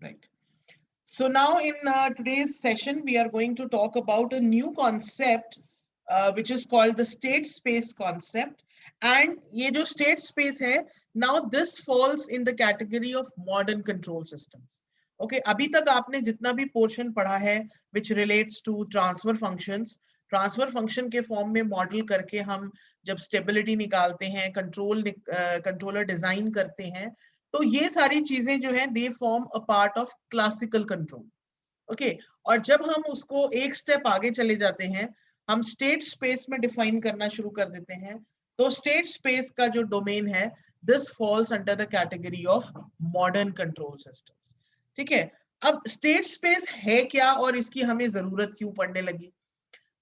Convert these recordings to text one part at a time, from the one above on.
Right. So now in today's session, we are going to talk about a new concept, which is called the state space concept. And ये जो state space है, now this falls in the category of modern control systems. Okay, अभी तक आपने जितना भी portion पढ़ा है, which relates to transfer function के form में model करके हम जब stability निकालते हैं, controller design करते हैं, तो ये सारी चीजें जो है they form a part of classical control. Okay, और जब हम उसको एक स्टेप आगे चले जाते हैं, हम स्टेट स्पेस में डिफाइन करना शुरू कर देते हैं, तो स्टेट स्पेस का जो डोमेन है, this falls under the category of modern control systems. ठीक है, अब स्टेट स्पेस है क्या और इसकी हमें जरूरत क्यों पड़ने लगी?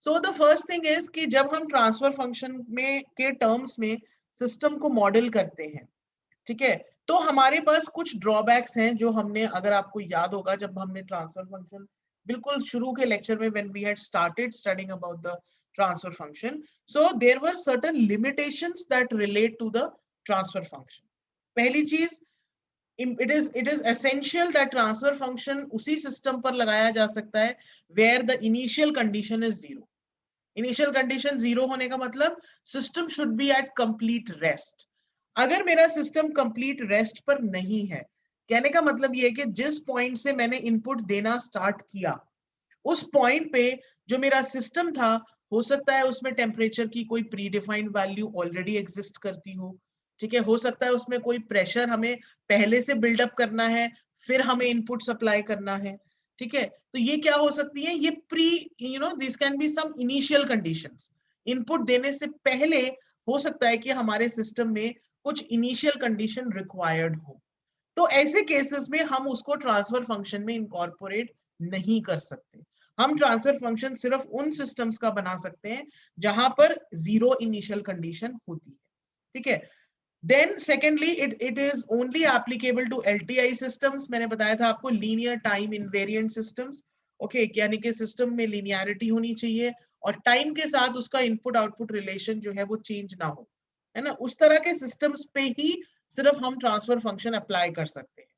So the first thing is कि जब हम ट्रांसफर फंक्शन में के टर्म्स में सिस्टम को मॉडल करते हैं, ठीक है, तो हमारे पास कुछ ड्रॉबैक्स हैं जो हमने, अगर आपको याद होगा जब हमने ट्रांसफर फंक्शन बिल्कुल शुरू के लेक्चर में when we had started studying about the transfer function, so there were certain limitations that relate to the transfer function. पहली चीज, it is essential that transfer function उसी सिस्टम पर लगाया जा सकता है where the initial condition is zero. Initial condition zero होने का मतलब system should be at complete rest. अगर मेरा सिस्टम कंप्लीट रेस्ट पर नहीं है, कहने का मतलब ये है कि जिस पॉइंट से मैंने इनपुट देना स्टार्ट किया, उस पॉइंट पे जो मेरा सिस्टम था, हो सकता है उसमें टेम्परेचर की कोई pre defined value already exist करती हो. ठीक है, हो सकता है उसमें कोई प्रेशर हमें पहले से बिल्डअप करना है, फिर हमें इनपुट सप्लाई करना है. ठीक है, तो ये क्या हो सकती है, ये pre, this can be some initial conditions. Input देने से पहले हो सकता है कि हमारे सिस्टम में कुछ इनिशियल कंडीशन रिक्वायर्ड हो. तो ऐसे केसेस में हम उसको ट्रांसफर फंक्शन में इनकॉर्पोरेट नहीं कर सकते. हम ट्रांसफर फंक्शन सिर्फ उन सिस्टम्स का बना सकते हैं जहां पर जीरो इनिशियल कंडीशन होती है. ठीक है, then secondly it is only applicable to LTI systems. मैंने बताया था आपको, linear time invariant systems. Okay, यानी कि सिस्टम में लीनियरिटी होनी चाहिए और टाइम के साथ उसका इनपुट आउटपुट रिलेशन जो है वो चेंज ना हो, है ना. उस तरह के सिस्टम्स पे ही सिर्फ हम ट्रांसफर फंक्शन अप्लाई कर सकते हैं.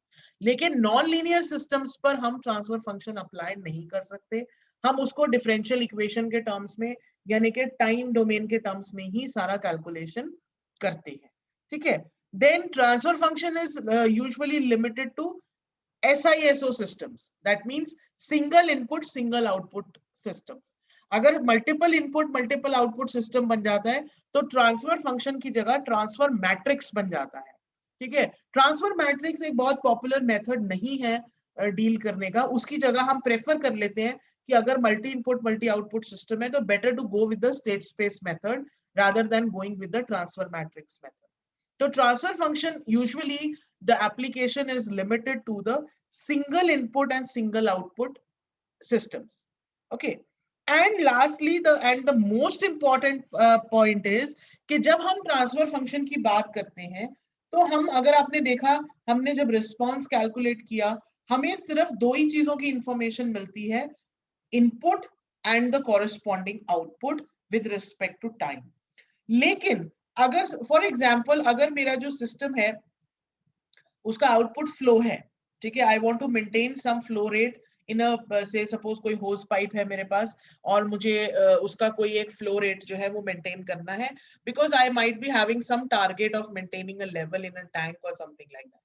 लेकिन नॉन लीनियर सिस्टम्स पर हम ट्रांसफर फंक्शन अप्लाई नहीं कर सकते. हम उसको डिफरेंशियल इक्वेशन के टर्म्स में, यानी कि टाइम डोमेन के टर्म्स में ही सारा कैलकुलेशन करते हैं. ठीक है, then transfer function is usually limited to SISO systems. That means single input single output systems. अगर multiple input multiple output system बन जाता है, तो ट्रांसफर फंक्शन की जगह ट्रांसफर मैट्रिक्स बन जाता है. ठीक है, ट्रांसफर मैट्रिक्स एक बहुत पॉपुलर मेथड नहीं है डील करने का. उसकी जगह हम प्रेफर कर लेते हैं कि अगर multi input multi output system है, तो better to go with the state space method rather than going with the transfer matrix method. तो transfer function usually the application is limited to the single input and single output systems. Okay, and lastly the most important point is कि जब हम transfer function की बात करते हैं, तो हम, अगर आपने देखा, हमने जब रिस्पॉन्स कैलकुलेट किया, हमें सिर्फ दो ही चीजों की इंफॉर्मेशन मिलती है, input and the corresponding output with respect to time. लेकिन अगर फॉर एग्जाम्पल अगर मेरा जो सिस्टम है उसका आउटपुट फ्लो है, ठीक है, I want to maintain some flow rate in a, say suppose कोई होस पाइप है मेरे पास, और मुझे उसका कोई एक फ्लो रेट जो है वो मेंटेन करना है, because I might be having some target of maintaining a level in a tank और समथिंग लाइक दैट.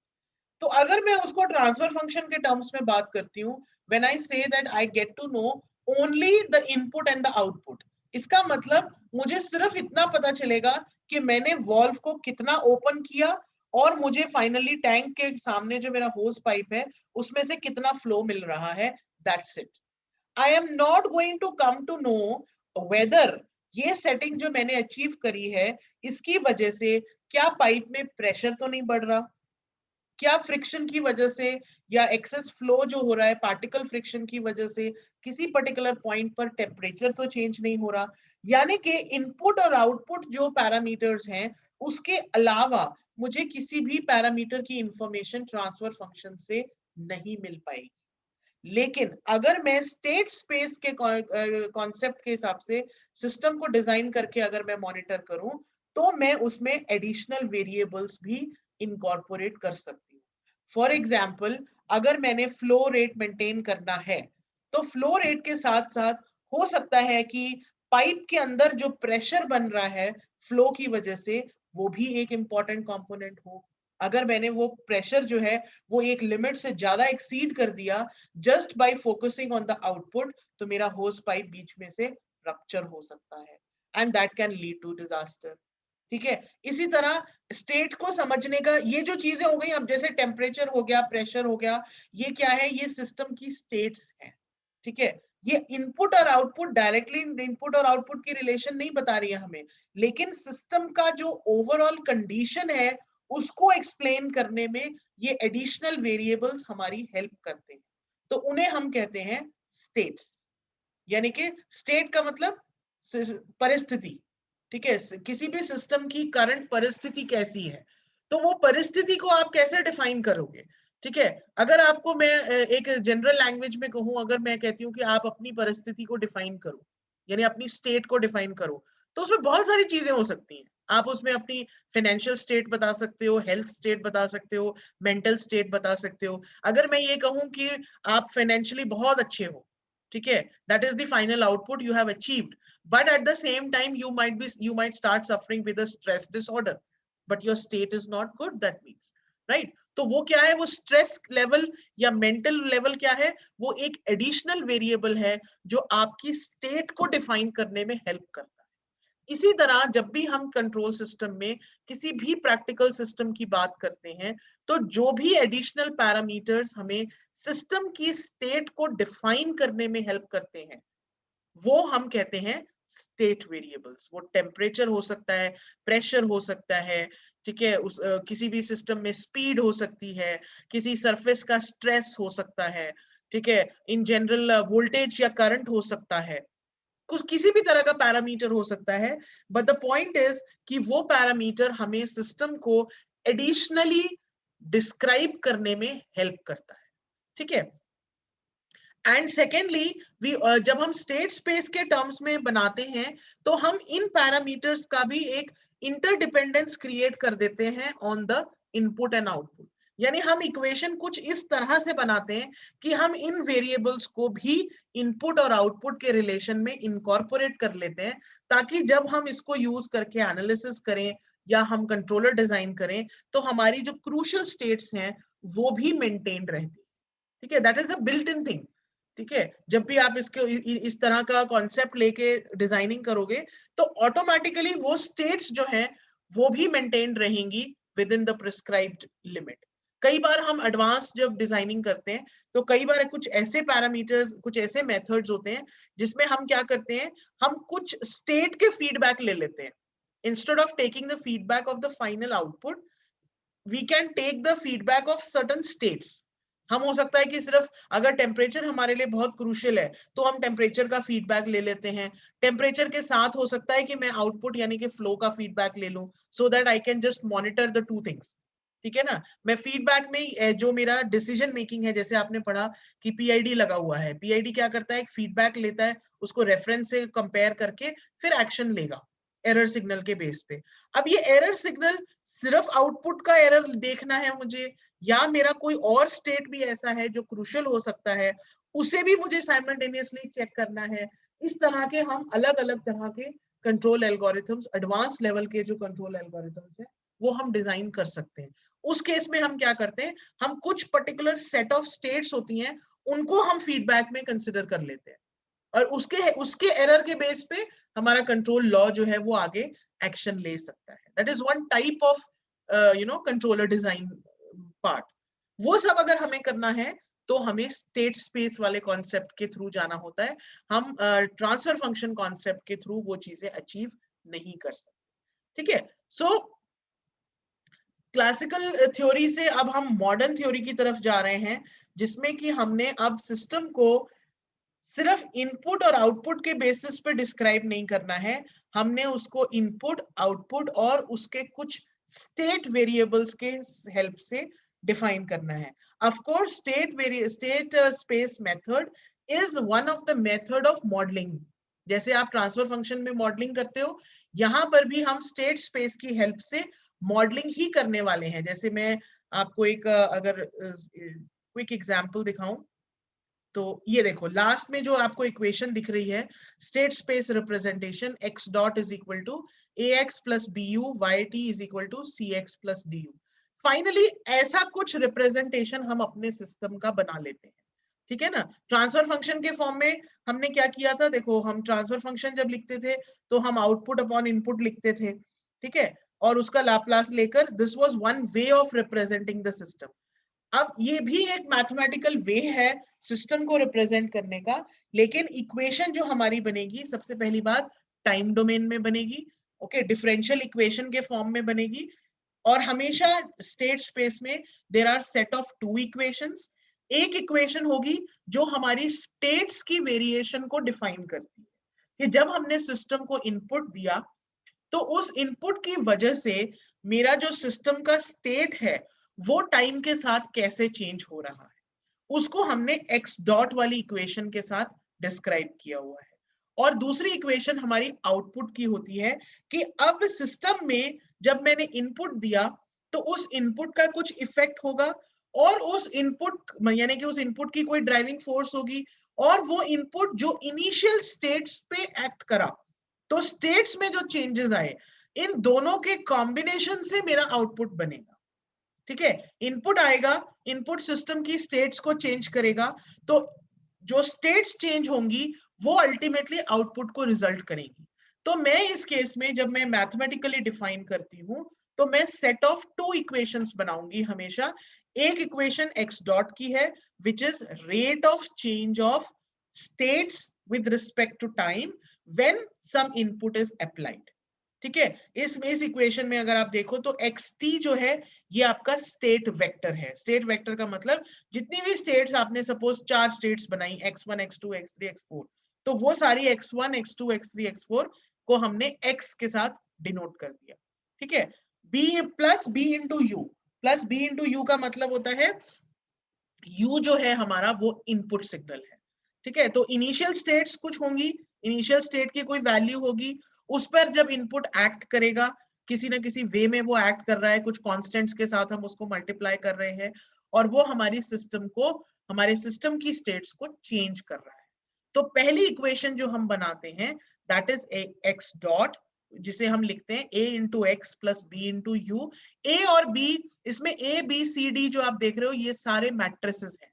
तो अगर मैं उसको ट्रांसफर फंक्शन के टर्म्स में बात करती हूँ, when I say that I get to know only the input and the output, इसका मतलब मुझे सिर्फ इतना पता चलेगा कि मैंने वॉल्व को कितना ओपन किया और मुझे फाइनली टैंक के सामने जो मेरा होस पाइप है उसमें से कितना फ्लो मिल रहा है. That's it. I am not going to come to know whether ये सेटिंग जो मैंने अचीव करी है, इसकी वजह से क्या पाइप में प्रेशर तो नहीं बढ़ रहा, क्या फ्रिक्शन की वजह से या एक्सेस फ्लो जो हो रहा है पार्टिकल फ्रिक्शन की वजह से किसी पर्टिकुलर पॉइंट पर टेम्परेचर तो चेंज नहीं हो रहा. यानी कि इनपुट और आउटपुट जो पैरामीटर्स हैं, उसके अलावा मुझे किसी भी पैरामीटर की इंफॉर्मेशन ट्रांसफर फंक्शन से नहीं मिल पाएगी. लेकिन अगर मैं स्टेट स्पेस के कॉन्सेप्ट के हिसाब से सिस्टम को डिजाइन करके अगर मैं मॉनिटर करूं, तो मैं उसमें एडिशनल वेरिएबल्स भी इनकॉर्पोरेट कर सकती हूँ. फॉर एग्जाम्पल, अगर मैंने फ्लो रेट मेंटेन करना है तो फ्लो रेट के साथ साथ हो सकता है कि पाइप के अंदर जो प्रेशर बन रहा है फ्लो की वजह से, वो भी एक इंपॉर्टेंट कंपोनेंट हो। अगर मैंने वो प्रेशर जो है वो एक लिमिट से ज्यादा एक्सीड कर दिया just by focusing on the output, तो मेरा होस पाइप बीच में से रप्चर हो सकता है and that can lead to disaster. ठीक है, इसी तरह स्टेट को समझने का, ये जो चीजें हो गई, अब जैसे टेम्परेचर हो गया, प्रेशर हो गया, ये क्या है, ये सिस्टम की स्टेट्स हैं। ठीक है, ये इनपुट और आउटपुट, डायरेक्टली इनपुट और आउटपुट की रिलेशन नहीं बता रही है हमें, लेकिन सिस्टम का जो ओवरऑल कंडीशन है उसको एक्सप्लेन करने में ये एडिशनल वेरिएबल्स हमारी हेल्प करते हैं, तो उन्हें हम कहते हैं स्टेट्स। यानी कि स्टेट का मतलब परिस्थिति। ठीक है, किसी भी सिस्टम की करंट परिस्थिति कैसी है, तो वो परिस्थिति को आप कैसे डिफाइन करोगे। ठीक है, अगर आपको मैं एक जनरल लैंग्वेज में कहूं, अगर मैं कहती हूँ कि आप अपनी परिस्थिति को डिफाइन करो, यानी अपनी स्टेट को डिफाइन करो, तो उसमें बहुत सारी चीजें हो सकती हैं। आप उसमें अपनी फाइनेंशियल स्टेट बता सकते हो, हेल्थ स्टेट बता सकते हो, मेंटल स्टेट बता सकते हो। अगर मैं ये कहूं कि आप फाइनेंशियली बहुत अच्छे हो, ठीक है, that is the final output you have achieved, but at the same time you might start suffering with a stress disorder, but your state is not good, that means, right? तो वो क्या है, वो स्ट्रेस लेवल या mental level क्या है, वो एक एडिशनल वेरिएबल है जो आपकी स्टेट को डिफाइन करने में हेल्प करता है। इसी तरह जब भी हम कंट्रोल सिस्टम में किसी भी प्रैक्टिकल सिस्टम की बात करते हैं, तो जो भी एडिशनल पैरामीटर्स हमें सिस्टम की स्टेट को डिफाइन करने में हेल्प करते हैं, वो हम कहते हैं स्टेट वेरिएबल्स। वो टेम्परेचर हो सकता है, प्रेशर हो सकता है, ठीक है, किसी भी सिस्टम में स्पीड हो सकती है, किसी सरफेस का स्ट्रेस हो सकता है, ठीक है, इन जनरल वोल्टेज या करंट हो सकता है, कुछ किसी भी तरह का पैरामीटर हो सकता है। बट द पॉइंट इज कि वो पैरामीटर हमें सिस्टम को एडिशनली डिस्क्राइब करने में हेल्प करता है। ठीक है, एंड सेकेंडली जब हम स्टेट स्पेस के टर्म्स में बनाते हैं, तो हम इन पैरामीटर्स का भी एक इंटरडिपेंडेंस क्रिएट कर देते हैं on the input and output. यानी हम इक्वेशन कुछ इस तरह से बनाते हैं कि हम इन वेरिएबल्स को भी इनपुट और आउटपुट के रिलेशन में इनकॉर्पोरेट कर लेते हैं, ताकि जब हम इसको यूज करके एनालिसिस करें या हम कंट्रोलर डिजाइन करें, तो हमारी जो क्रूशियल स्टेट्स हैं वो भी मेंटेन रहती है। ठीक है, that is a built in thing. ठीक है, जब भी आप इसके इस तरह का कॉन्सेप्ट लेके डिजाइनिंग करोगे, तो ऑटोमेटिकली वो स्टेट्स जो हैं वो भी मेंटेन रहेंगी with in the prescribed limit. कई बार हम एडवांस जब डिजाइनिंग करते हैं, तो कई बार कुछ ऐसे पैरामीटर्स, कुछ ऐसे मेथड्स होते हैं जिसमें हम क्या करते हैं, हम कुछ स्टेट के फीडबैक ले लेते हैं। Instead of taking the feedback of the final output, we can take the feedback of certain states. हम हो सकता है कि सिर्फ अगर टेम्परेचर हमारे लिए बहुत क्रूशियल है, तो हम टेम्परेचर का फीडबैक ले लेते हैं। टेम्परेचर के साथ हो सकता है कि मैं आउटपुट यानी कि फ्लो का फीडबैक ले लूं, so that I can just monitor the two things. ठीक है ना, मैं फीडबैक में जो मेरा डिसीजन मेकिंग है, जैसे आपने पढ़ा कि पीआईडी लगा हुआ है, पीआईडी क्या करता है, एक फीडबैक लेता है, उसको रेफरेंस से कंपेयर करके फिर एक्शन लेगा एरर सिग्नल के बेस पे। अब ये एरर सिग्नल सिर्फ आउटपुट का एरर देखना है मुझे, या मेरा कोई और स्टेट भी ऐसा है जो क्रूशियल हो सकता है, उसे भी मुझे साइमल्टेनियसली चेक करना है। इस तरह के हम अलग अलग तरह के कंट्रोल एल्गोरिथम्स, एडवांस लेवल के जो कंट्रोल एल्गोरिथम्स है, वो हम डिजाइन कर सकते हैं। उस केस में हम क्या करते हैं, हम कुछ पर्टिकुलर सेट ऑफ स्टेट्स होती हैं, उनको हम फीडबैक में कंसिडर कर लेते हैं, और उसके उसके एरर के बेस पे हमारा कंट्रोल लॉ जो है वो आगे एक्शन ले सकता है। That is one type of controller design part. वो सब अगर हमें करना है, तो हमें स्टेट स्पेस वाले कॉन्सेप्ट के थ्रू जाना होता है। हम ट्रांसफर फंक्शन कॉन्सेप्ट के थ्रू वो चीजें अचीव नहीं कर सकते। ठीक है, सो क्लासिकल थ्योरी से अब हम मॉडर्न थ्योरी की तरफ जा रहे हैं, जिसमें कि हमने अब सिस्टम को सिर्फ इनपुट और आउटपुट के बेसिस पे डिस्क्राइब नहीं करना है, हमने उसको इनपुट, आउटपुट और उसके कुछ स्टेट वेरिएबल्स के हेल्प से डिफाइन करना है। Of course state space method is one of the method of modelling. जैसे आप ट्रांसफर फंक्शन में मॉडलिंग करते हो, यहाँ पर भी हम स्टेट स्पेस की हेल्प से मॉडलिंग ही करने वाले हैं। जैसे मैं आपको एक अगर क्विक एग्जांपल दिखाऊं तो ये देखो लास्ट में जो आपको इक्वेशन दिख रही है state space representation x dot is equal to ax plus bu yt is equal to cx plus du। Finally ऐसा कुछ रिप्रेजेंटेशन हम अपने सिस्टम का बना लेते हैं, ठीक है ना। ट्रांसफर फंक्शन के फॉर्म में हमने क्या किया था, देखो हम ट्रांसफर फंक्शन जब लिखते थे तो हम आउटपुट अपॉन इनपुट लिखते थे, ठीक है, और उसका लाप्लास लेकर this was one way of representing the system. अब ये भी एक मैथमेटिकल वे है सिस्टम को रिप्रेजेंट करने का, लेकिन इक्वेशन जो हमारी बनेगी सबसे पहली बार टाइम डोमेन में बनेगी, ओके, डिफरेंशियल इक्वेशन के फॉर्म में बनेगी। और हमेशा स्टेट स्पेस में there are set of two equations. एक इक्वेशन होगी जो हमारी स्टेट्स की वेरिएशन को डिफाइन करती है कि जब हमने सिस्टम को इनपुट दिया तो उस इनपुट की वजह से मेरा जो सिस्टम का स्टेट है वो टाइम के साथ कैसे चेंज हो रहा है, उसको हमने एक्स डॉट वाली इक्वेशन के साथ डिस्क्राइब किया हुआ है। और दूसरी इक्वेशन हमारी आउटपुट की होती है कि अब सिस्टम में जब मैंने इनपुट दिया तो उस इनपुट का कुछ इफेक्ट होगा और उस इनपुट यानी कि उस इनपुट की कोई ड्राइविंग फोर्स होगी और वो इनपुट जो इनिशियल स्टेट्स पे एक्ट करा, तो स्टेट्स में जो चेंजेस आए इन दोनों के कॉम्बिनेशन से मेरा आउटपुट बनेगा, ठीक है। इनपुट आएगा, इनपुट सिस्टम की स्टेट्स को चेंज करेगा, तो जो स्टेट्स चेंज होंगी वो अल्टीमेटली आउटपुट को रिजल्ट करेंगी। तो मैं इस केस में जब मैं मैथमेटिकली डिफाइन करती हूं तो मैं सेट ऑफ टू इक्वेशंस बनाऊंगी हमेशा। एक इक्वेशन x डॉट की है which is rate of change of states with respect to time when some input is applied, ठीक है। इस इक्वेशन में अगर आप देखो तो xt जो है ये आपका स्टेट वेक्टर है। स्टेट वेक्टर का मतलब जितनी भी स्टेट्स आपने सपोज 4 स्टेट्स बनाई x1 x2 x3 x4, तो वो सारी x1 x2 x3 x4 को हमने x के साथ डिनोट कर दिया, ठीक है। b plus b into you, plus b into you का मतलब होता है u जो है हमारा वो इनपुट सिग्नल है, ठीक है। तो इनिशियल स्टेट्स कुछ होंगी, इनिशियल स्टेट की कोई वैल्यू होगी, उस पर जब इनपुट एक्ट करेगा किसी ना किसी वे में वो एक्ट कर रहा है, कुछ कांस्टेंट्स के साथ हम उसको मल्टीप्लाई कर रहे हैं और वो हमारी सिस्टम को, हमारे सिस्टम की स्टेट्स को चेंज कर रहा है। तो पहली इक्वेशन जो हम बनाते हैं दैट इज एक्स डॉट, जिसे हम लिखते हैं a into x plus b into u. A और बी, इसमें ए बी सी डी जो आप देख रहे हो ये सारे मैट्रिसेस हैं,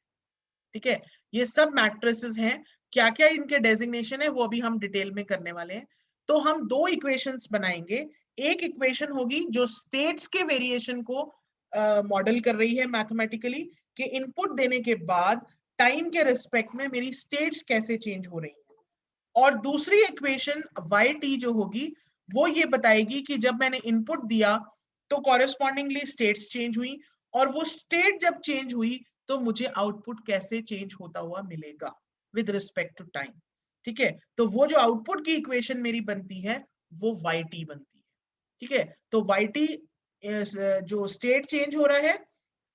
ठीक है, ये सब मैट्रिसेस हैं। क्या क्या इनके डेजिग्नेशन है वो अभी हम डिटेल में करने वाले हैं। तो हम दो इक्वेशंस बनाएंगे। एक इक्वेशन होगी जो स्टेट्स के वेरिएशन को मॉडल कर रही है मैथमेटिकली, कि इनपुट देने के बाद टाइम के रिस्पेक्ट में मेरी स्टेट्स कैसे चेंज हो रही है। और दूसरी इक्वेशन yt जो होगी वो ये बताएगी कि जब मैंने इनपुट दिया तो कॉरेस्पॉन्डिंगली स्टेट्स चेंज हुई और वो स्टेट जब चेंज हुई तो मुझे आउटपुट कैसे चेंज होता हुआ मिलेगा विद रिस्पेक्ट टू टाइम, ठीक है। तो वो जो आउटपुट की इक्वेशन मेरी बनती है वो yt बनती है, ठीक है। तो yt जो स्टेट चेंज हो रहा है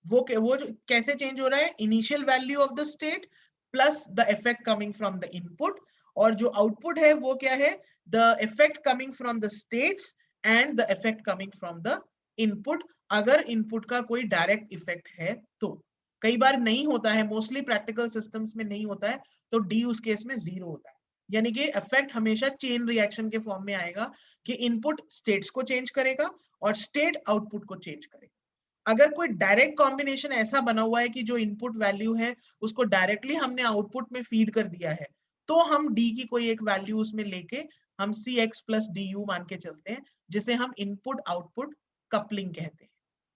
वो कैसे चेंज हो रहा है, initial value of the state plus the effect coming from the input, और जो आउटपुट है वो क्या है, the effect coming from the states and the effect coming from the input, अगर इनपुट का कोई डायरेक्ट इफेक्ट है तो। कई बार नहीं होता है, मोस्टली प्रैक्टिकल सिस्टम्स में नहीं होता है, तो डी उस केस में 0 होता है। यानी कि इफेक्ट हमेशा चेन रिएक्शन के फॉर्म में आएगा कि इनपुट स्टेट्स को चेंज करेगा और स्टेट आउटपुट को चेंज करेगा। अगर कोई डायरेक्ट कॉम्बिनेशन ऐसा बना हुआ है कि जो इनपुट वैल्यू है उसको डायरेक्टली हमने आउटपुट में फीड कर दिया है, तो हम डी की कोई एक वैल्यू उसमें लेके हम सी एक्स प्लस डी यू मान के चलते हैं, जिसे हम इनपुट आउटपुट कपलिंग कहते हैं,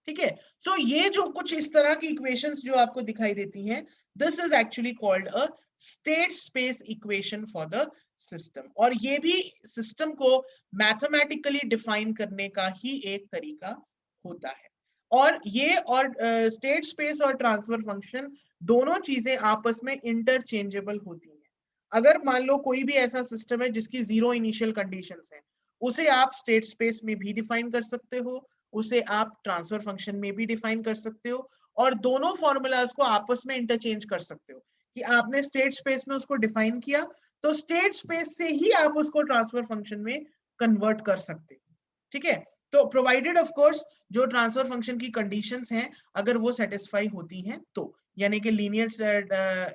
ठीक है। सो ये जो कुछ इस तरह की इक्वेशंस जो आपको दिखाई देती हैं, this is actually called a state space equation for the system. और ये भी सिस्टम को मैथमेटिकली डिफाइन करने का ही एक तरीका होता है। और ये और स्टेट स्पेस और ट्रांसफर फंक्शन दोनों चीजें आपस में इंटरचेंजेबल होती हैं। अगर मान लो कोई भी ऐसा सिस्टम है जिसकी 0 इनिशियल कंडीशंस है, उसे आप स्टेट स्पेस में भी डिफाइन कर सकते हो, उसे आप ट्रांसफर फंक्शन में भी डिफाइन कर सकते हो, और दोनों फॉर्मूलाज को आपस में इंटरचेंज कर सकते हो कि आपने स्टेट स्पेस में उसको डिफाइन किया तो स्टेट स्पेस से ही आप उसको ट्रांसफर फंक्शन में कन्वर्ट कर सकते हो, ठीक है। तो प्रोवाइडेड ऑफ कोर्स जो ट्रांसफर फंक्शन की कंडीशंस हैं अगर वो सेटिस्फाई होती हैं तो। यानी कि लीनियर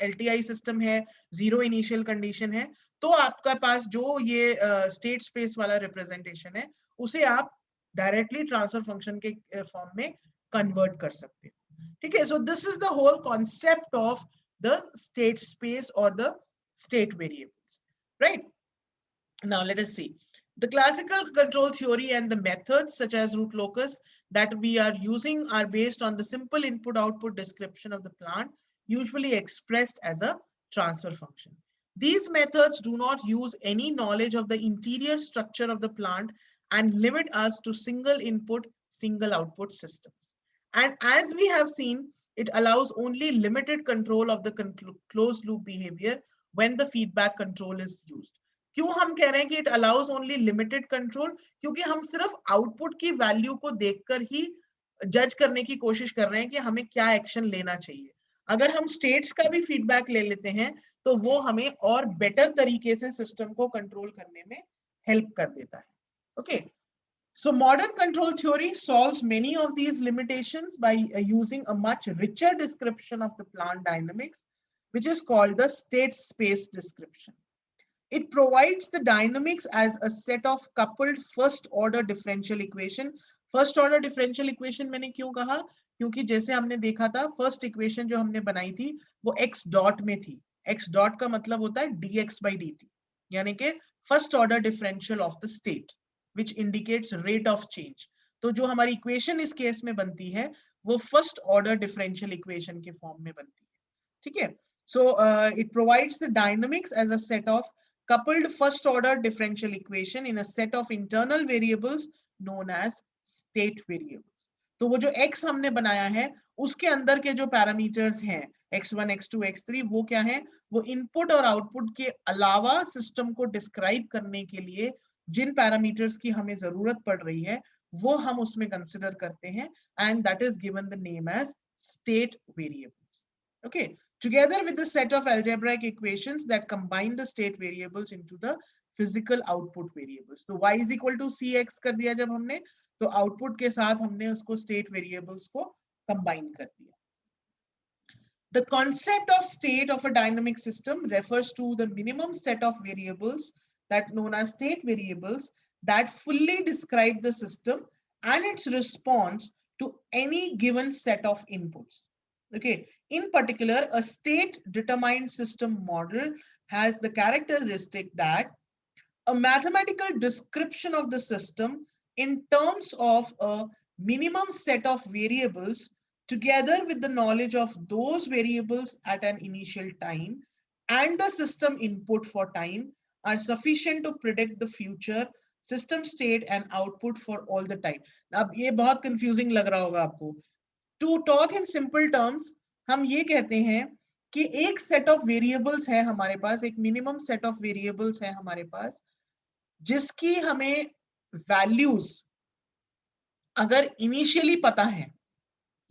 LTI सिस्टम है, जीरो इनिशियल कंडीशन है, तो आपका पास जो ये स्टेट स्पेस वाला रिप्रेजेंटेशन है उसे आप डायरेक्टली ट्रांसफर फंक्शन के फॉर्म में कन्वर्ट कर सकते हैं। ठीक है, so this is the whole concept of the state space और the state variables, right? Now let us see. The classical control theory and the methods such as root locus that we are using are based on the simple input-output description of the plant, usually expressed as a transfer function. These methods do not use any knowledge of the interior structure of the plant and limit us to single input, single output systems. And as we have seen, it allows only limited control of the closed loop behavior when the feedback control is used. क्यों हम कह रहे हैं कि it allows only limited control? क्योंकि हम सिर्फ output की वैल्यू को देखकर ही जज करने की कोशिश कर रहे हैं कि हमें क्या एक्शन लेना चाहिए। अगर हम स्टेट्स का भी फीडबैक ले लेते हैं तो वो हमें और बेटर तरीके से सिस्टम को कंट्रोल करने में हेल्प कर देता है। Okay, so modern control theory solves many of these limitations by using a much richer description of the plant dynamics, which is called the state space description. It provides the dynamics as a set of coupled first order differential equation. First order differential equation मैंने क्यों कहा? क्योंकि जैसे हमने देखा था first equation जो हमने बनाई थी वो x डॉट में थी। x डॉट का मतलब होता है dx by dt, यानी कि first order differential of the state which indicates rate of change. तो जो हमारी इक्वेशन इस केस में बनती है वो फर्स्ट ऑर्डर डिफरेंशियल इक्वेशन के फॉर्म में बनती है। ठीक है, so it provides the dynamics as a set of coupled first order differential equation in a set of internal variables known as state variables. तो वो जो x हमने बनाया है उसके अंदर के जो पैरामीटर्स हैं x1 x2 x3 वो क्या है? वो इनपुट और आउटपुट के अलावा सिस्टम को डिस्क्राइब करने के लिए जिन पैरामीटर्स की हमें जरूरत पड़ रही है वो हम उसमें कंसिडर करते हैं, and that is given the name as state variables. Okay, together with the set of algebraic equations that combine the state variables into the physical output variables. तो y is equal to cx कर दिया जब हमने, तो output के साथ हमने उसको state variables को combine कर दिया। The concept of state of a dynamic system refers to the minimum set of variables that known as state variables that fully describe the system and its response to any given set of inputs. Okay, in particular, a state determined system model has the characteristic that a mathematical description of the system in terms of a minimum set of variables together with the knowledge of those variables at an initial time and the system input for time are sufficient to predict the future system state and output for all the time. अब ये बहुत confusing लग रहा होगा आपको। To talk in simple terms, हम ये कहते हैं कि एक set of variables है हमारे पास, एक minimum set of variables है हमारे पास, जिसकी हमें values अगर initially पता है,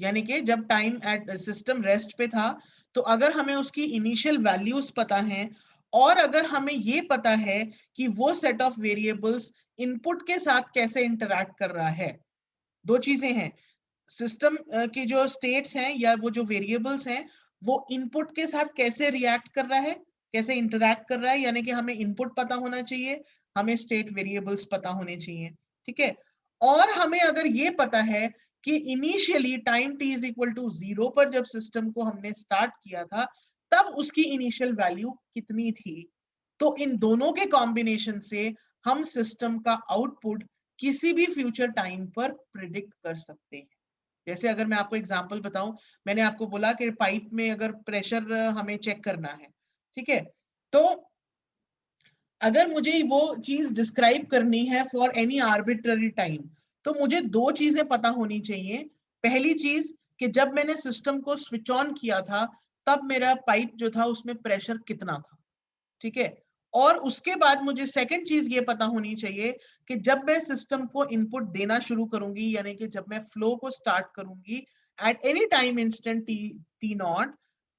यानी कि जब टाइम एट सिस्टम रेस्ट पे था तो अगर हमें उसकी इनिशियल वैल्यूज पता है और अगर हमें ये पता है कि वो सेट ऑफ वेरिएबल्स इनपुट के साथ कैसे इंटरैक्ट कर रहा है। दो चीजें हैं, सिस्टम की जो स्टेट्स हैं या वो जो वेरिएबल्स हैं वो इनपुट के साथ कैसे रिएक्ट कर रहा है, कैसे इंटरैक्ट कर रहा है, यानी कि हमें इनपुट पता होना चाहिए, हमें स्टेट वेरिएबल्स पता होने चाहिए। ठीक है, और हमें अगर ये पता है कि initially time t is equal to 0 पर जब सिस्टम को हमने स्टार्ट किया था तब उसकी इनिशियल वैल्यू कितनी थी, तो इन दोनों के कॉम्बिनेशन से हम सिस्टम का आउटपुट किसी भी फ्यूचर टाइम पर प्रिडिक्ट कर सकते हैं। जैसे अगर मैं आपको एग्जांपल बताऊं, मैंने आपको बोला कि पाइप में अगर प्रेशर हमें चेक करना है, ठीक है, तो अगर मुझे वो चीज डिस्क्राइब करनी है फॉर एनी आर्बिट्ररी टाइम तो मुझे दो चीजें पता होनी चाहिए। पहली चीज कि जब मैंने सिस्टम को स्विच ऑन किया था तब मेरा पाइप जो था उसमें प्रेशर कितना था। ठीक है, और उसके बाद मुझे सेकंड चीज ये पता होनी चाहिए कि जब मैं सिस्टम को इनपुट देना शुरू करूंगी, यानी कि जब मैं फ्लो को स्टार्ट करूंगी at any time instant T not,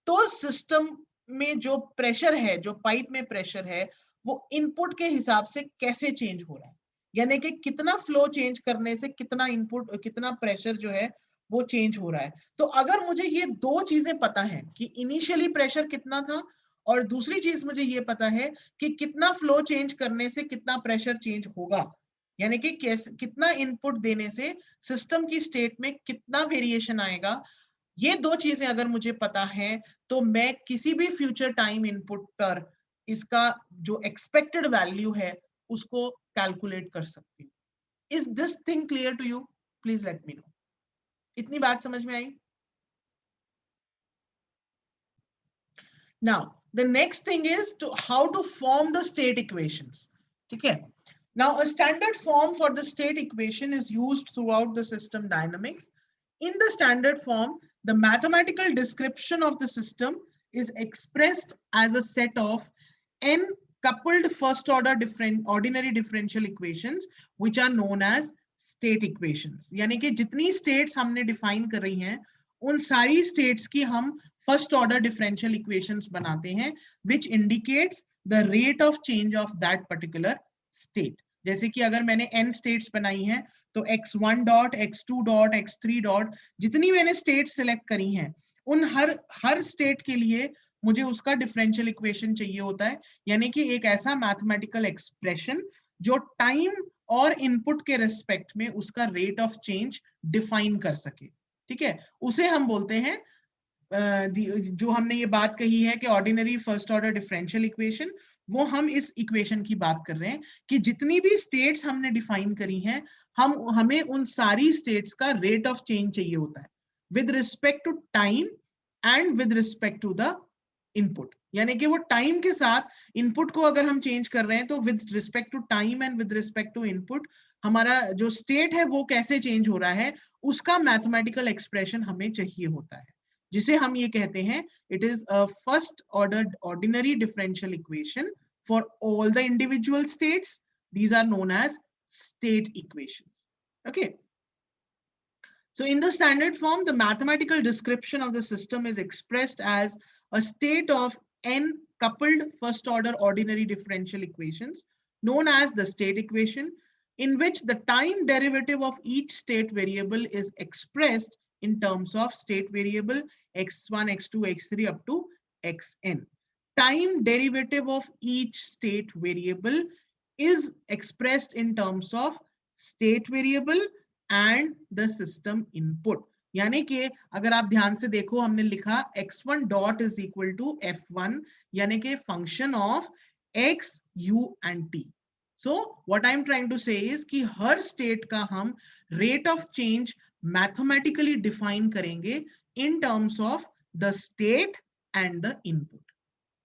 तो सिस्टम में जो प्रेशर है, जो पाइप में प्रेशर है, वो इनपुट के हिसाब से कैसे चेंज हो रहा है, यानी कि कितना फ्लो चेंज करने से कितना इनपुट, कितना प्रेशर जो है वो चेंज हो रहा है। तो अगर मुझे ये दो चीजें पता है कि इनिशियली प्रेशर कितना था और दूसरी चीज मुझे ये पता है कि कितना फ्लो चेंज करने से कितना प्रेशर चेंज होगा, यानी कि कैसे कितना इनपुट देने से सिस्टम की स्टेट में कितना वेरिएशन आएगा, ये दो चीजें अगर मुझे पता है तो मैं किसी भी फ्यूचर टाइम इनपुट पर इसका जो एक्सपेक्टेड वैल्यू है उसको कैलकुलेट कर सकती हूँ। Is this thing clear to you? Please let me know. इतनी बात समझ में आई? Now, the next thing is to how to form the state equations. Okay. Now, a standard form for the state equation is used throughout the system dynamics. In the standard form, the mathematical description of the system is expressed as a set of n coupled first order ordinary differential equations, which are known as state equations. यानी कि जितनी states हमने define कर रही हैं, उन सारी states की हम फर्स्ट ऑर्डर डिफरेंशियल इक्वेशंस बनाते हैं which indicates the rate of change of that particular state. जैसे कि अगर मैंने n स्टेट्स बनाई हैं तो x1 dot, x2 dot, x3 dot, जितनी मैंने स्टेट सिलेक्ट करी हैं उन हर स्टेट के लिए मुझे उसका डिफरेंशियल इक्वेशन चाहिए होता है, यानी कि एक ऐसा मैथमेटिकल एक्सप्रेशन जो टाइम और इनपुट के रिस्पेक्ट में उसका रेट ऑफ चेंज डिफाइन कर सके। ठीक है, उसे हम बोलते हैं जो हमने ये बात कही है कि ordinary first order differential equation, वो हम इस इक्वेशन की बात कर रहे हैं कि जितनी भी स्टेट्स हमने डिफाइन करी हैं हमें उन सारी स्टेट्स का रेट ऑफ चेंज चाहिए होता है with respect to time and with respect to the input. यानी कि वो टाइम के साथ इनपुट को अगर हम चेंज कर रहे हैं तो with respect to time and with respect to input हमारा जो स्टेट है वो कैसे चेंज हो रहा है उसका मैथमेटिकल एक्सप्रेशन हमें चाहिए होता है, जिसे हम ये कहते हैं it is a first order ordinary differential equation for all the individual states. These are known as state equations. Okay, so in the standard form the mathematical description of the system is expressed as a state of n coupled first order ordinary differential equations known as the state equation, in which the time derivative of each state variable is expressed in terms of state variable x1, x2, x3 up to xn. Time derivative of each state variable is expressed in terms of state variable and the system input. यानी कि अगर आप ध्यान से देखो हमने लिखा x1 dot is equal to f1, यानी कि function of x, u and t. So what I'm trying to say is कि हर स्टेट का हम rate of change mathematically define करेंगे in terms of the state and the input.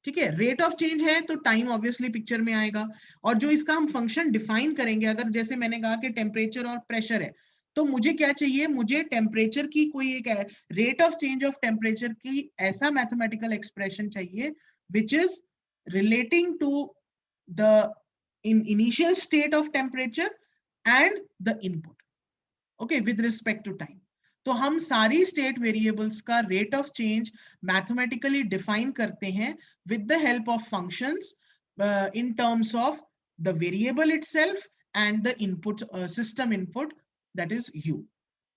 ठीक है, rate of change है तो टाइम ऑब्वियसली पिक्चर में आएगा, और जो इसका हम फंक्शन डिफाइन करेंगे, अगर जैसे मैंने कहा कि टेम्परेचर और प्रेशर है तो मुझे क्या चाहिए, मुझे टेम्परेचर की कोई एक rate of change of temperature की ऐसा मैथमेटिकल एक्सप्रेशन चाहिए which is relating to the initial state of temperature and the input, okay, with respect to time. तो हम सारी स्टेट वेरिएबल्स का rate of change mathematically define करते हैं with the help of functions in terms of the variable itself and the input system input that is u।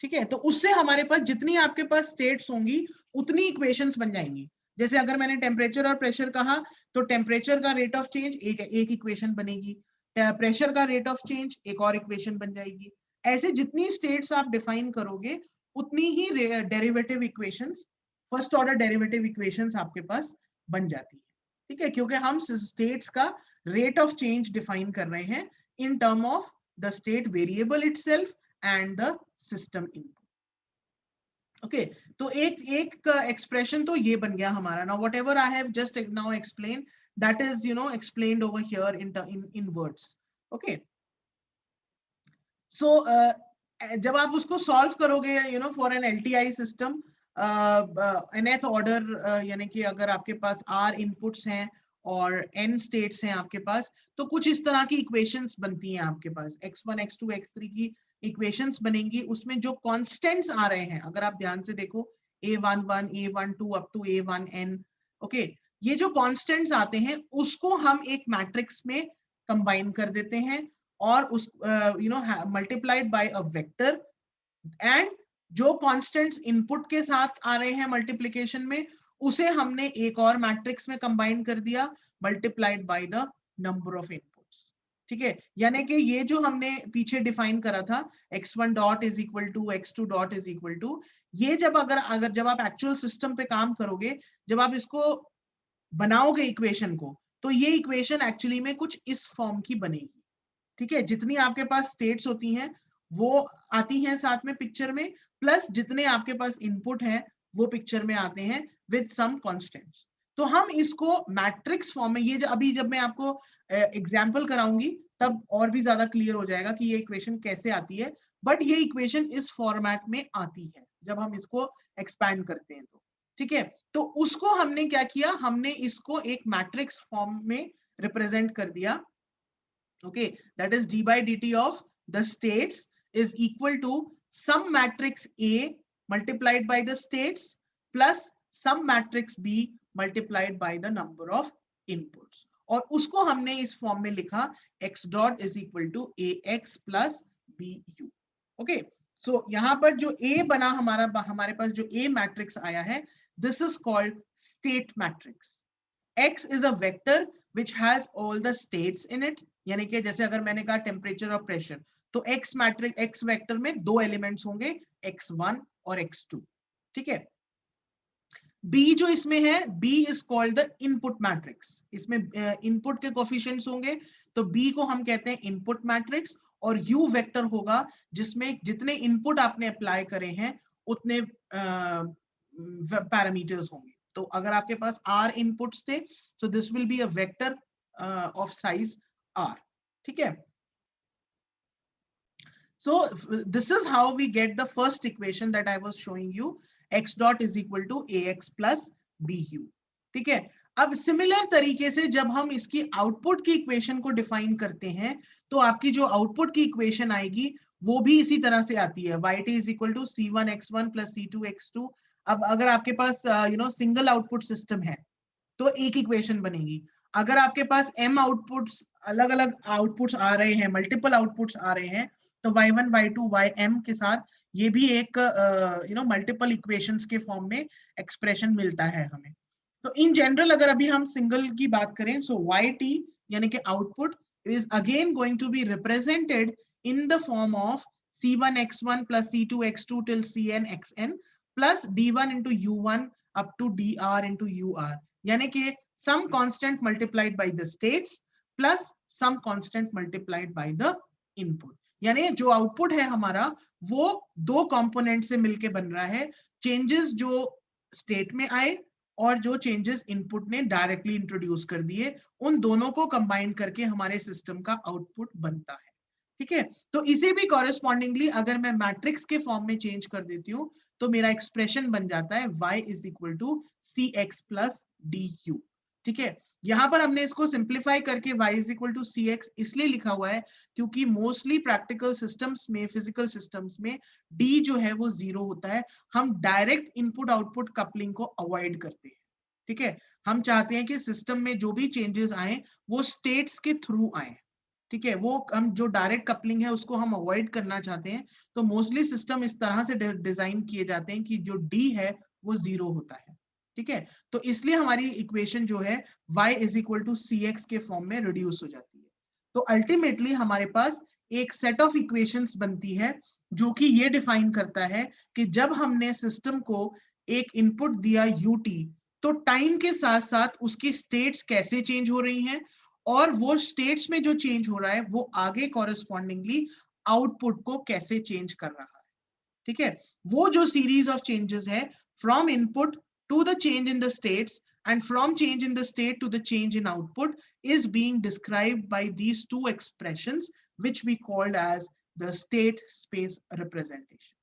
ठीक है, तो उससे हमारे पास जितनी आपके पास स्टेट्स होंगी उतनी इक्वेशंस बन जाएंगी। जैसे अगर मैंने टेम्परेचर और प्रेशर कहा तो टेम्परेचर का रेट ऑफ चेंज एक इक्वेशन बनेगी, प्रेशर का रेट ऑफ चेंज एक और इक्वेशन बन जाएगी। ऐसे जितनी स्टेट्स आप डिफाइन करोगे उतनी ही derivative equations, first order derivative equations आपके पास बन जाती है। ठीक है, क्योंकि हम स्टेट्स का रेट ऑफ चेंज डिफाइन कर रहे हैं in term of the state variable itself and the system input. Okay, तो एक एक्सप्रेशन तो ये बन गया हमारा। Now whatever I have just now explain that is explained over here in words. Okay, so जब आप उसको सॉल्व करोगे for an LTI system nth order, यानी कि अगर आपके पास r इनपुट्स हैं और n स्टेट्स हैं आपके पास, तो कुछ इस तरह की इक्वेशंस बनती हैं आपके पास। x1, x2, x3 की इक्वेशंस बनेंगी, उसमें जो कांस्टेंट्स आ रहे हैं अगर आप ध्यान से देखो a11, a12 up to a1n, okay, ये जो कांस्टेंट्स आते हैं उसको हम एक मैट्रिक्स में कंबाइन कर देते हैं और उस multiplied by a vector, and जो कॉन्स्टेंट्स इनपुट के साथ आ रहे हैं मल्टीप्लीकेशन में, उसे हमने एक और मैट्रिक्स में कंबाइन कर दिया, multiplied by the number of inputs. ठीक है, यानी कि ये जो हमने पीछे डिफाइन करा था x1 dot is equal to x2 dot is equal to, ये जब अगर जब आप एक्चुअल सिस्टम पे काम करोगे, जब आप इसको बनाओगे इक्वेशन को, तो ये इक्वेशन एक्चुअली में कुछ इस फॉर्म की बनेगी। ठीक है, जितनी आपके पास स्टेट्स होती हैं वो आती हैं साथ में पिक्चर में, प्लस जितने आपके पास इनपुट हैं वो पिक्चर में आते हैं विद सम कांस्टेंट्स। तो हम इसको मैट्रिक्स फॉर्म में, ये अभी जब मैं आपको एग्जांपल कराऊंगी तब और भी ज्यादा क्लियर हो जाएगा कि ये इक्वेशन कैसे आती है, बट ये इक्वेशन इस फॉर्मेट में आती है जब हम इसको एक्सपैंड करते हैं तो। ठीक है, तो उसको हमने क्या किया, हमने इसको एक मैट्रिक्स फॉर्म में रिप्रेजेंट कर दिया। Okay, that is d by dt of the states is equal to some matrix A multiplied by the states plus some matrix B multiplied by the number of inputs, और उसको हमने इस form में लिखा x dot is equal to ax plus bu. Okay, so यहाँ पर जो A बना हमारे पास जो A मैट्रिक्स आया है, this is called state matrix. X is a vector which has all the states in it, यानी कि जैसे अगर मैंने कहा टेम्परेचर और प्रेशर, तो X मैट्रिक्स X वेक्टर में दो एलिमेंट्स होंगे, x1 और x2. ठीक है, B जो इसमें है, B is called the input matrix, इसमें इनपुट के कोफिशिएंट्स होंगे, तो B को हम कहते हैं इनपुट मैट्रिक्स, और U वेक्टर होगा जिसमें जितने इनपुट आपने अप्लाई करे हैं उतने पैरामीटर्स होंगे। तो अगर आपके पास R इनपुट्स थे, so this will be a vector of size R. ठीक है, so this is how we get the first equation that I was showing you, x dot is equal to ax plus bu. ठीक है, अब similar तरीके से जब हम इसकी आउटपुट की इक्वेशन को डिफाइन करते हैं, तो आपकी जो आउटपुट की इक्वेशन आएगी वो भी इसी तरह से आती है, yt is equal to c1 x1 plus c2 x2. अब अगर आपके पास सिंगल आउटपुट सिस्टम है तो एक इक्वेशन बनेगी। अगर आपके पास m आउटपुट्स, अलग अलग आउटपुट्स आ रहे हैं, मल्टीपल आउटपुट्स आ रहे हैं, तो y1 y2 ym के साथ ये भी एक मल्टीपल इक्वेशंस के फॉर्म में एक्सप्रेशन मिलता है हमें। तो इन जनरल अगर अभी हम सिंगल की बात करें, सो yt यानी कि output is again going to be represented in the form of c1 x1 plus c2 x2 till cn xn plus d1 into u1 up to dr into ur, यानी कि some constant multiplied by the states plus some constant multiplied by the input. यानी जो output है हमारा वो दो component से मिलके बन रहा है, चेंजेस जो स्टेट में आए और जो चेंजेस इनपुट ने डायरेक्टली इंट्रोड्यूस कर दिए, उन दोनों को कंबाइन करके हमारे सिस्टम का आउटपुट बनता है। ठीक है, तो इसे भी कॉरेस्पॉन्डिंगली अगर मैं मैट्रिक्स के फॉर्म में चेंज कर देती हूँ तो मेरा एक्सप्रेशन बन जाता है y is equal to C X plus D U. ठीक है, यहां पर हमने इसको सिंप्लीफाई करके y is equal to C X इसलिए लिखा हुआ है क्योंकि मोस्टली प्रैक्टिकल सिस्टम्स में, फिजिकल सिस्टम्स में d जो है वो 0 होता है। हम डायरेक्ट इनपुट आउटपुट कपलिंग को अवॉइड करते हैं। ठीक है, हम चाहते हैं कि सिस्टम में जो भी चेंजेस आए वो स्टेट्स के थ्रू आए। ठीक है, वो हम जो डायरेक्ट कपलिंग है उसको हम अवॉइड करना चाहते हैं, तो मोस्टली सिस्टम इस तरह से डिजाइन किए जाते हैं कि जो डी है वो 0 होता है। ठीक है, तो इसलिए हमारी इक्वेशन जो है y is equal to C X के फॉर्म में रिड्यूस हो जाती है। तो अल्टीमेटली हमारे पास एक सेट ऑफ इक्वेशंस बनती है जो कि ये डिफाइन करता है कि जब हमने सिस्टम को एक इनपुट दिया ut, तो टाइम के साथ साथ उसकी स्टेट्स कैसे चेंज हो रही हैं, और वो स्टेट्स में जो चेंज हो रहा है वो आगे कॉरेस्पॉन्डिंगली आउटपुट को कैसे चेंज कर रहा है। ठीक है, वो जो सीरीज ऑफ चेंजेस है from input to the change in the states and from change in the state to the change in output is being described by these two expressions which we called as the state space representation.